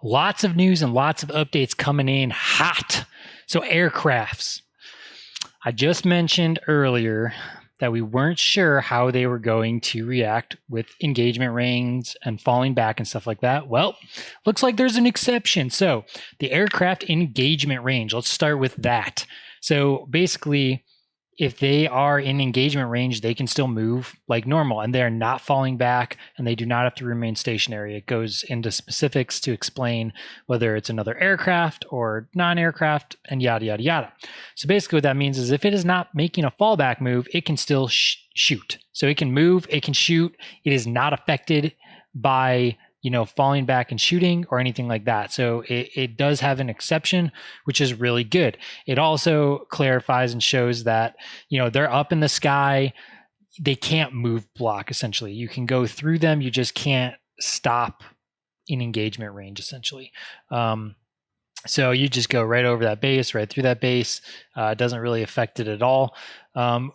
Lots of news and lots of updates coming in hot. So aircrafts. I just mentioned earlier that we weren't sure how they were going to react with engagement rings and falling back and stuff like that. Well, looks like there's an exception. So the aircraft engagement range, let's start with that. So basically, if they are in engagement range, they can still move like normal and they're not falling back and they do not have to remain stationary. It goes into specifics to explain whether it's another aircraft or non-aircraft and yada, yada, yada. So basically what that means is if it is not making a fallback move, it can still shoot. So it can move, it can shoot. It is not affected by falling back and shooting or anything like that. So it does have an exception, which is really good. It also clarifies and shows that, they're up in the sky. They can't move block, essentially. You can go through them. You just can't stop in engagement range, essentially. So you just go right over that base, right through that base. It doesn't really affect it at all,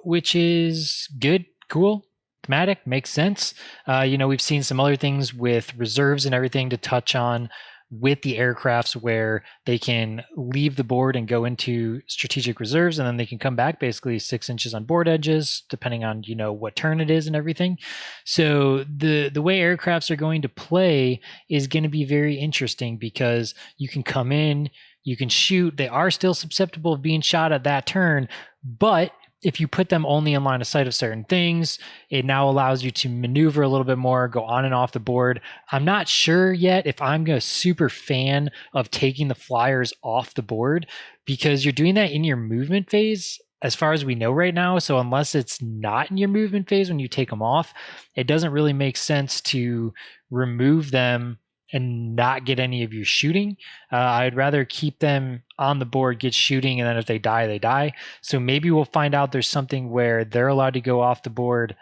which is good, cool. Thematic, makes sense. We've seen some other things with reserves and everything to touch on with the aircrafts where they can leave the board and go into strategic reserves, and then they can come back basically 6 inches on board edges, depending on what turn it is and everything. So the way aircrafts are going to play is going to be very interesting because you can come in, you can shoot. They are still susceptible of being shot at that turn, but if you put them only in line of sight of certain things, it now allows you to maneuver a little bit more, go on and off the board. I'm not sure yet if I'm a super fan of taking the flyers off the board because you're doing that in your movement phase as far as we know right now. So unless it's not in your movement phase when you take them off, it doesn't really make sense to remove them and not get any of your shooting. I'd rather keep them on the board, get shooting, and then if they die, they die. So maybe we'll find out there's something where they're allowed to go off the board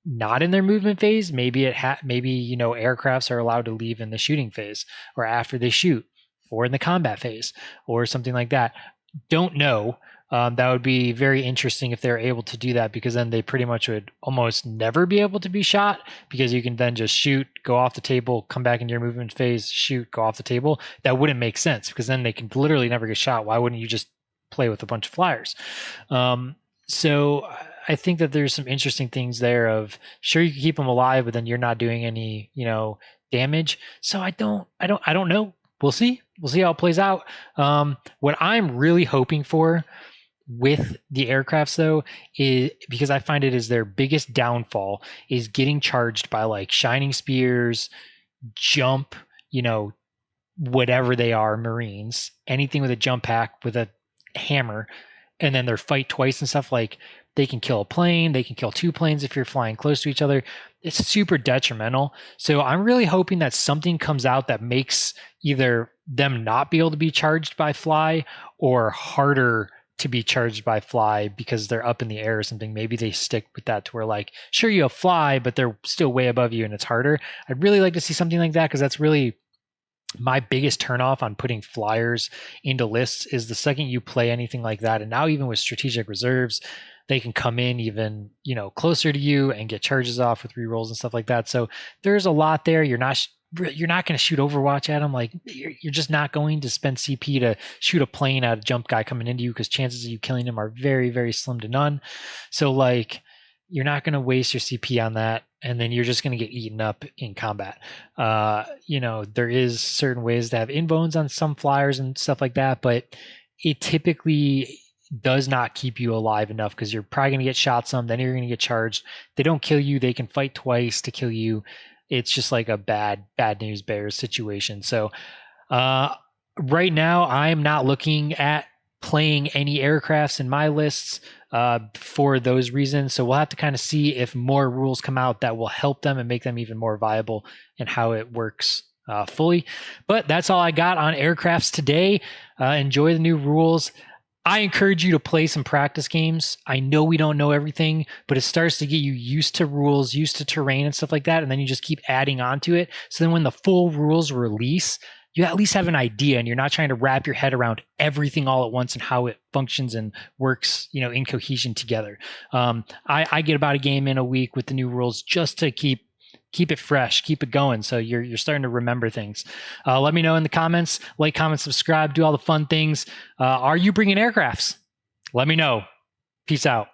not in their movement phase. Maybe aircrafts are allowed to leave in the shooting phase or after they shoot or in the combat phase or something like that. Don't know. That would be very interesting if they're able to do that, because then they pretty much would almost never be able to be shot, because you can then just shoot, go off the table, come back into your movement phase, shoot, go off the table. That wouldn't make sense because then they can literally never get shot. Why wouldn't you just play with a bunch of flyers? So I think that there's some interesting things there of, sure, you can keep them alive, but then you're not doing any, damage. So I don't know. We'll see how it plays out. What I'm really hoping for with the aircrafts, though, is, because I find it is their biggest downfall, is getting charged by like shining spears, jump, whatever they are, Marines, anything with a jump pack with a hammer, and then their fight twice and stuff. Like, they can kill a plane, they can kill 2 planes if you're flying close to each other. It's super detrimental. So I'm really hoping that something comes out that makes either them not be able to be charged by fly or harder to be charged by fly because they're up in the air or something. Maybe they stick with that to where, like, sure, you have fly, but they're still way above you and it's harder. I'd really like to see something like that, because that's really my biggest turnoff on putting flyers into lists, is the second you play anything like that. And now even with strategic reserves, they can come in even, closer to you and get charges off with rerolls and stuff like that. So there's a lot there. You're not going to shoot Overwatch at them. Like, you're just not going to spend CP to shoot a plane at a jump guy coming into you, because chances of you killing him are very, very slim to none. So, like, you're not going to waste your CP on that, and then you're just going to get eaten up in combat. There is certain ways to have inbones on some flyers and stuff like that, but it typically does not keep you alive enough, because you're probably going to get shot some, then you're going to get charged. They don't kill you. They can fight twice to kill you. It's just like a bad news bears situation. So right now, I'm not looking at playing any aircrafts in my lists for those reasons. So we'll have to kind of see if more rules come out that will help them and make them even more viable and how it works fully. But that's all I got on aircrafts today. Enjoy the new rules. I encourage you to play some practice games. I know we don't know everything, but it starts to get you used to rules, used to terrain and stuff like that. And then you just keep adding on to it. So then when the full rules release, you at least have an idea, and you're not trying to wrap your head around everything all at once and how it functions and works, in cohesion together. I get about a game in a week with the new rules just to keep keep it fresh, keep it going. So you're starting to remember things. Let me know in the comments, like, comment, subscribe, do all the fun things. Are you bringing aircrafts? Let me know. Peace out.